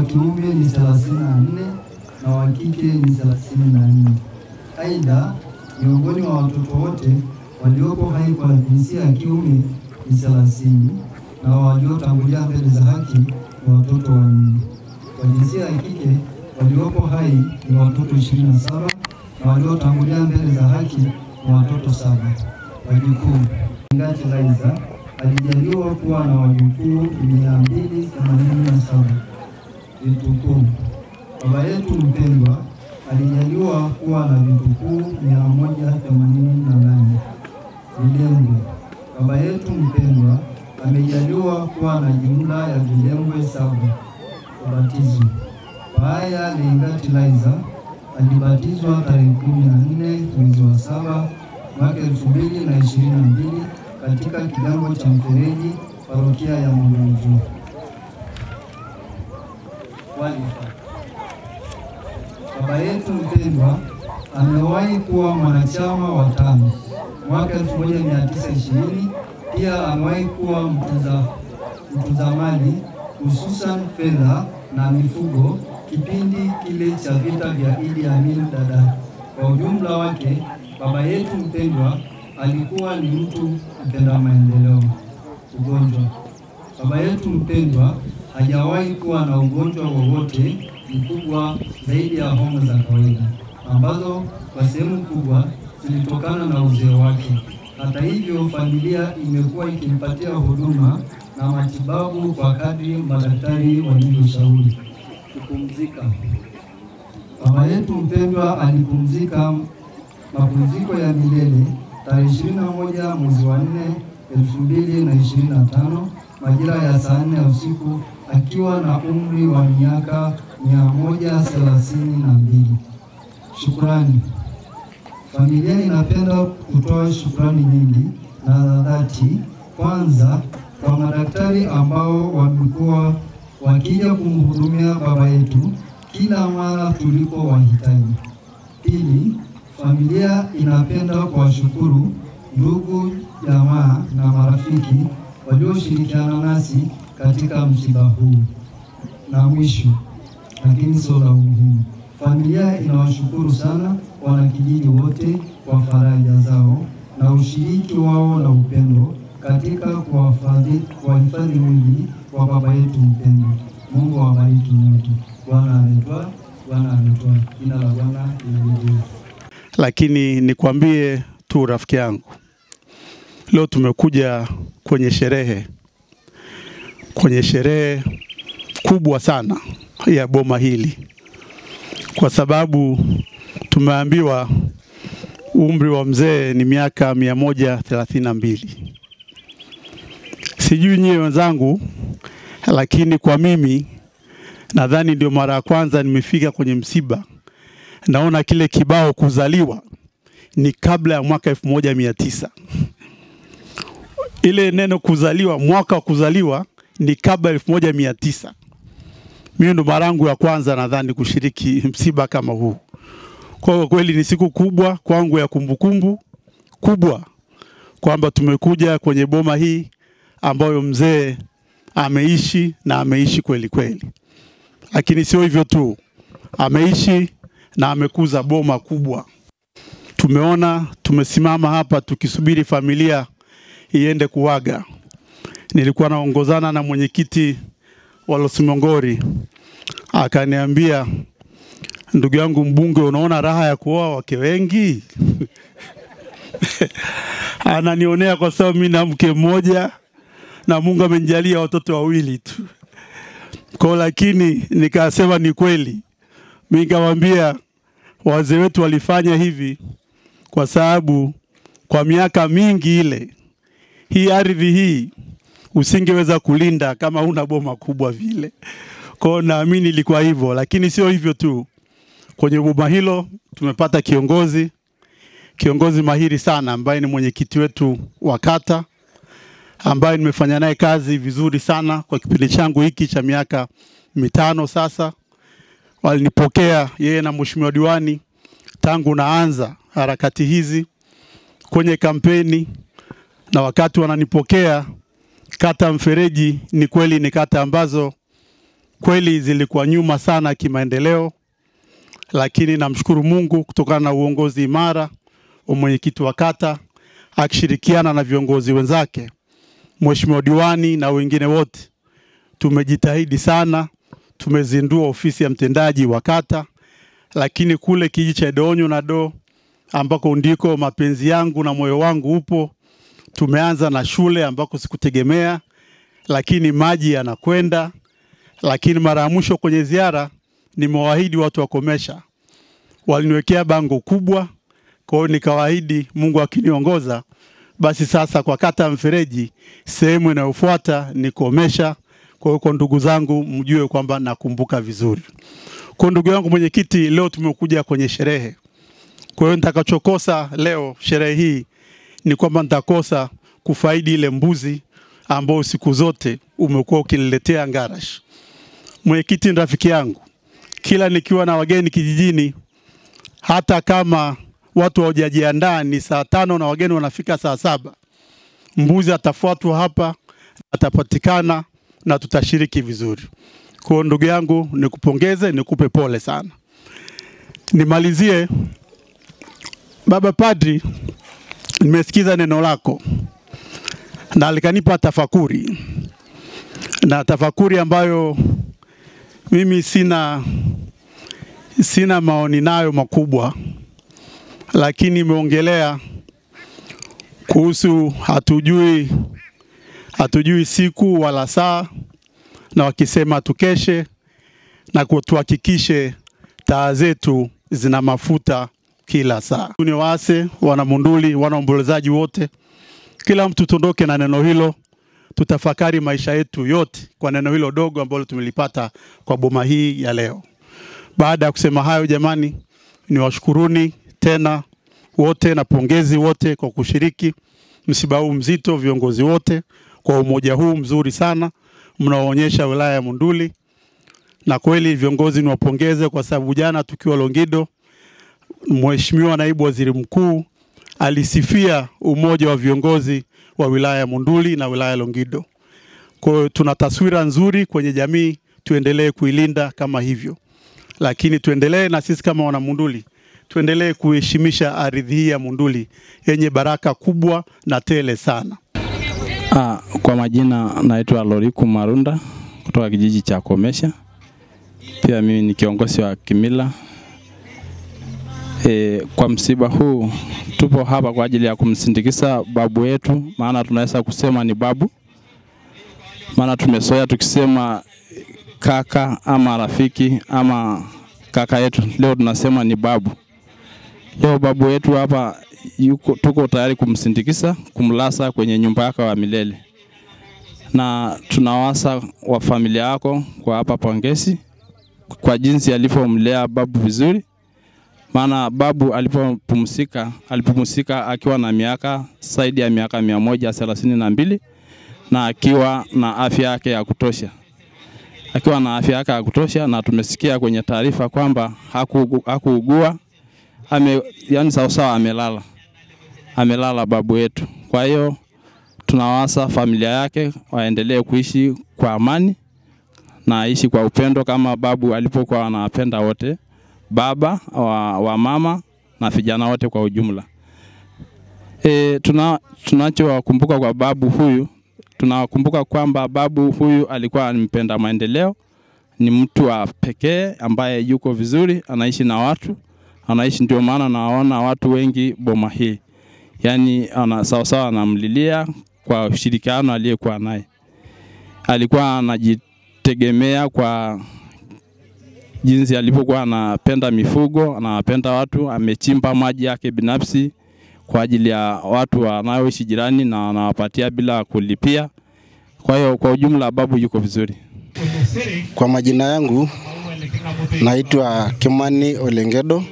kiume ni 34 na wa kike ni 34. Aidha, miongoni mwa watoto wote waliopo hai kwa jinsia ya kiume ni 30 na waliotangulia mbele za haki ni watoto 4. Kwa jinsia ya kike waliopo hai ni watoto 27 na waliotangulia mbele za haki ni watoto 7. Wajukuu: Ngati Laiza alijaliwa kuwa na wajukuu 287. Vitukuu: baba yetu mpendwa alijaliwa kuwa na vitukuu 188. Vilembwe: baba yetu mpendwa amejaliwa kuwa na jumla ya vilembwe 7. Ubatizo: Paaya Ngati Laiza alibatizwa tarehe 14 mwezi wa 7 mwaka 2022 katika kigango cha Mfereji, parokia ya Mungu. Walifa: baba yetu mpendwa amewahi kuwa mwanachama wa TANU mwaka 1920. Pia amewahi kuwa mtunza mali, hususan fedha na mifugo, kipindi kile cha vita vya Idi Amin Dada. Kwa ujumla wake, baba yetu mpendwa alikuwa ni mtu mpenda maendeleo. Ugonjwa: baba yetu mpendwa hajawahi kuwa na ugonjwa wowote mkubwa zaidi ya homa za kawaida ambazo kwa sehemu kubwa zilitokana na uzee wake. Hata hivyo, familia imekuwa ikimpatia huduma na matibabu kwa kadri madaktari walivyoshauri. Kupumzika: baba yetu mpendwa alipumzika mapumziko ya milele tarehe 21 mwezi wa 4 2025 majira ya saa 4 usiku akiwa na umri wa miaka 132. Shukrani: familia inapenda kutoa shukrani nyingi na za dhati. Kwanza, kwa madaktari ambao wamekuwa wakija kumhudumia baba yetu kila mara tulipowahitaji. Pili, familia inapenda kuwashukuru ndugu, jamaa na marafiki walioshirikiana nasi katika msiba huu. Na mwisho, lakini sio la umuhimu, familia inawashukuru sana wanakijiji wote kwa faraja zao na ushiriki wao na upendo katika kuhifadhi mwili wa baba yetu mpendwa. Mungu awabariki nyote. Bwana ametoa, Bwana ametoa. Jina la Bwana litukuzwe. Lakini nikwambie tu rafiki yangu, leo tumekuja kwenye sherehe kubwa sana ya boma hili, kwa sababu tumeambiwa umri wa mzee ni miaka 132. Sijui nyie wenzangu, lakini kwa mimi nadhani ndio mara ya kwanza nimefika kwenye msiba. Naona kile kibao kuzaliwa ni kabla ya mwaka 1900. Ile neno kuzaliwa, mwaka wa kuzaliwa ni kabla 1900. Mimi ndo mara yangu ya kwanza nadhani kushiriki msiba kama huu. Kwa kweli ni siku kubwa kwangu, ya kumbukumbu kubwa kwamba tumekuja kwenye boma hii ambayo mzee ameishi, na ameishi kweli kweli. Lakini sio hivyo tu, ameishi na amekuza boma kubwa. Tumesimama hapa tukisubiri familia iende kuaga. Nilikuwa naongozana na mwenyekiti wa Losimongori, akaniambia, ndugu yangu mbunge, unaona raha ya kuoa wake wengi? Ananionea kwa sababu mimi na mke mmoja na Mungu amenijalia watoto 2 tu. Kwa lakini nikasema ni kweli. Mimi nikamwambia wazee wetu walifanya hivi kwa sababu kwa miaka mingi ile hii ardhi hii usingeweza kulinda kama una boma kubwa vile. Kwa naamini ilikuwa hivyo, lakini sio hivyo tu. Kwenye boma hilo tumepata kiongozi mahiri sana ambaye ni mwenyekiti wetu wa kata, ambaye nimefanya naye kazi vizuri sana kwa kipindi changu hiki cha miaka 5 sasa. Walinipokea yeye na mheshimiwa diwani tangu naanza harakati hizi kwenye kampeni, na wakati wananipokea kata Mfereji, ni kweli ni kata ambazo kweli zilikuwa nyuma sana kimaendeleo, lakini namshukuru Mungu kutokana na uongozi imara wa mwenyekiti wa kata akishirikiana na viongozi wenzake, mheshimiwa diwani na wengine wote, tumejitahidi sana. Tumezindua ofisi ya mtendaji wa kata, lakini kule kijiji cha Donyo na Do ambako ndiko mapenzi yangu na moyo wangu upo, tumeanza na shule ambako sikutegemea, lakini maji yanakwenda. Lakini mara ya mwisho kwenye ziara nimewaahidi watu wa Komesha, waliniwekea bango kubwa, kwa hiyo nikawaahidi Mungu akiniongoza basi sasa kwa kata ya Mfereji sehemu inayofuata ni Komesha. Kwa hiyo ndugu zangu mjue kwamba nakumbuka vizuri. Kwa ndugu yangu mwenyekiti, leo tumekuja kwenye sherehe. Kwa hiyo nitakachokosa leo sherehe hii ni kwamba nitakosa kufaidi ile mbuzi ambao siku zote umekuwa ukiniletea Ngarash. Mwenyekiti ni rafiki yangu. Kila nikiwa na wageni kijijini, hata kama watu hawajajiandaa ni saa 5 na wageni wanafika saa 7, mbuzi atafuatwa hapa, atapatikana na tutashiriki vizuri. Kwa ndugu yangu nikupongeze, nikupe pole sana. Nimalizie, Baba Padri, nimesikiza neno lako na likanipa tafakuri. Na tafakuri ambayo mimi sina maoni nayo makubwa, lakini imeongelea kuhusu hatujui siku wala saa, na wakisema tukeshe na kutuhakikishe taa zetu zina mafuta kila saa. Niwaase wana Monduli, wanaombolezaji wote, kila mtu tuondoke na neno hilo, tutafakari maisha yetu yote kwa neno hilo dogo ambalo tumelipata kwa boma hii ya leo. Baada ya kusema hayo, jamani, niwashukuruni tena wote na pongezi wote kwa kushiriki msiba huu mzito, viongozi wote kwa umoja huu mzuri sana mnaoonyesha wilaya ya Monduli. Na kweli viongozi niwapongeze kwa sababu jana tukiwa Longido, Mheshimiwa Naibu Waziri Mkuu alisifia umoja wa viongozi wa wilaya ya Monduli na wilaya ya Longido. Kwa hiyo tuna taswira nzuri kwenye jamii, tuendelee kuilinda kama hivyo. Lakini tuendelee na sisi kama wana Monduli, tuendelee kuheshimisha ardhi hii ya Monduli yenye baraka kubwa na tele sana. Kwa majina naitwa Loriku Marunda kutoka kijiji cha Komesha. Pia mimi ni kiongozi wa kimila. Kwa msiba huu tupo hapa kwa ajili ya kumsindikiza babu yetu, maana tunaweza kusema ni babu. Maana tumesoea tukisema kaka ama rafiki ama kaka yetu, leo tunasema ni babu. Leo babu yetu hapa tuko tayari kumsindikiza, kumlasa kwenye nyumba yake wa milele. Na tunawasa wa familia yako kwa hapa pongezi kwa jinsi alivyomlea babu vizuri. Maana babu alipumzika akiwa na miaka zaidi ya miaka 132 na akiwa na afya yake ya kutosha. Akiwa na afya yake ya kutosha, na tumesikia kwenye taarifa kwamba hakuugua, yani sawa amelala babu yetu. Kwa hiyo tunawasa familia yake waendelee kuishi kwa amani na aishi kwa upendo kama babu alipokuwa anapenda wote, baba wa mama na vijana wote kwa ujumla. Tunachokumbuka kwa babu huyu, tunakumbuka kwamba babu huyu alikuwa mpenda maendeleo, ni mtu wa pekee ambaye yuko vizuri, anaishi na watu, ndio maana naona watu wengi boma hii. Yani sawa anamlilia kwa ushirikiano aliyekuwa naye. Alikuwa anajitegemea kwa jinsi alipokuwa anapenda mifugo, anapenda watu, amechimba maji yake binafsi kwa ajili ya watu wanaoishi jirani na anawapatia bila kulipia. Kwa hiyo kwa ujumla babu yuko vizuri. Kwa majina yangu naitwa Kimani Olengedo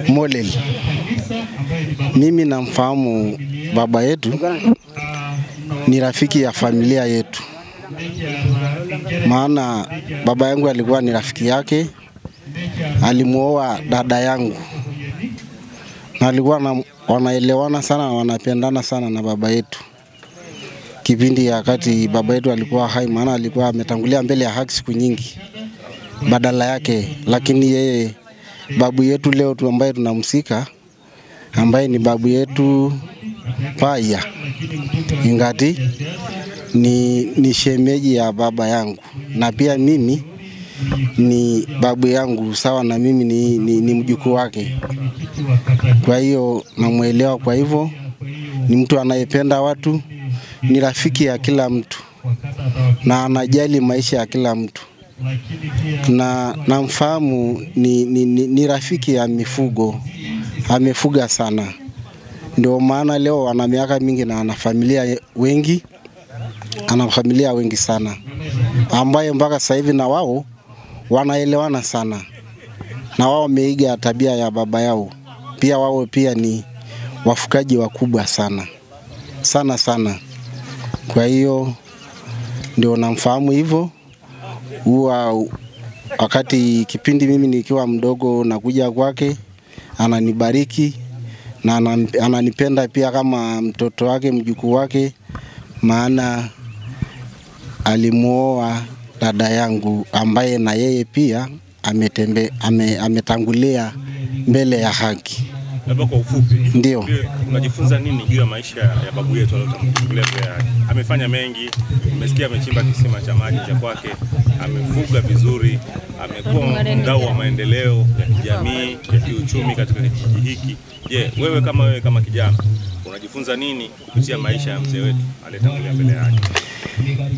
Molel. Mimi namfahamu baba yetu, ni rafiki ya familia yetu. Maana baba yangu alikuwa ni rafiki yake, alimuoa dada yangu. Na alikuwa wanaelewana sana, wanapendana sana na baba yetu. kipindi ya wakati baba yetu alikuwa hai, maana alikuwa ametangulia mbele ya haki siku nyingi badala yake. Lakini yeye babu yetu leo tu ambaye tunamsika, ambaye ni babu yetu Paya, ingati ni shemeji ya baba yangu, na pia mimi ni babu yangu sawa, na mimi ni mjukuu wake. Kwa hiyo namuelewa. Kwa hivyo ni mtu anayependa watu, ni rafiki ya kila mtu na anajali maisha ya kila mtu, na namfahamu ni rafiki ya mifugo, amefuga sana. Ndio maana leo ana miaka mingi na ana familia wengi, sana, ambaye mpaka sasa hivi na wao wanaelewana sana, na wao wameiga tabia ya baba yao. Pia wao pia ni wafukaji wakubwa sana. Kwa hiyo ndio namfahamu hivyo. Huwa wakati kipindi mimi nikiwa mdogo nakuja kwake, ananibariki na ananipenda pia kama mtoto wake, mjukuu wake, maana alimuoa dada yangu ambaye na yeye pia ametangulia mbele ya haki. Labda kwa ufupi, ndio unajifunza nini juu ya maisha ya babu yetu aliyotangulia mbele ya haki? Amefanya mengi, umesikia amechimba kisima cha maji cha kwake, amefuga vizuri, amekuwa mdau wa maendeleo ya kijamii, ya kiuchumi katika kijiji hiki. Je, wewe kama kijana unajifunza nini kupitia maisha ya mzee wetu aliyetangulia mbele ya haki?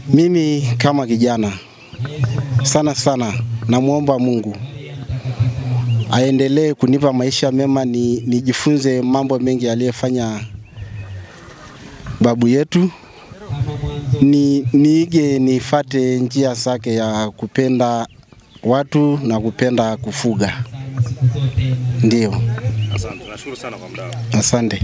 Mimi kama kijana sana namuomba Mungu aendelee kunipa maisha mema, nijifunze mambo mengi aliyefanya babu yetu, niige nifate njia zake ya kupenda watu na kupenda kufuga. Ndio. Asante, nashukuru sana kwa muda wako. Asante.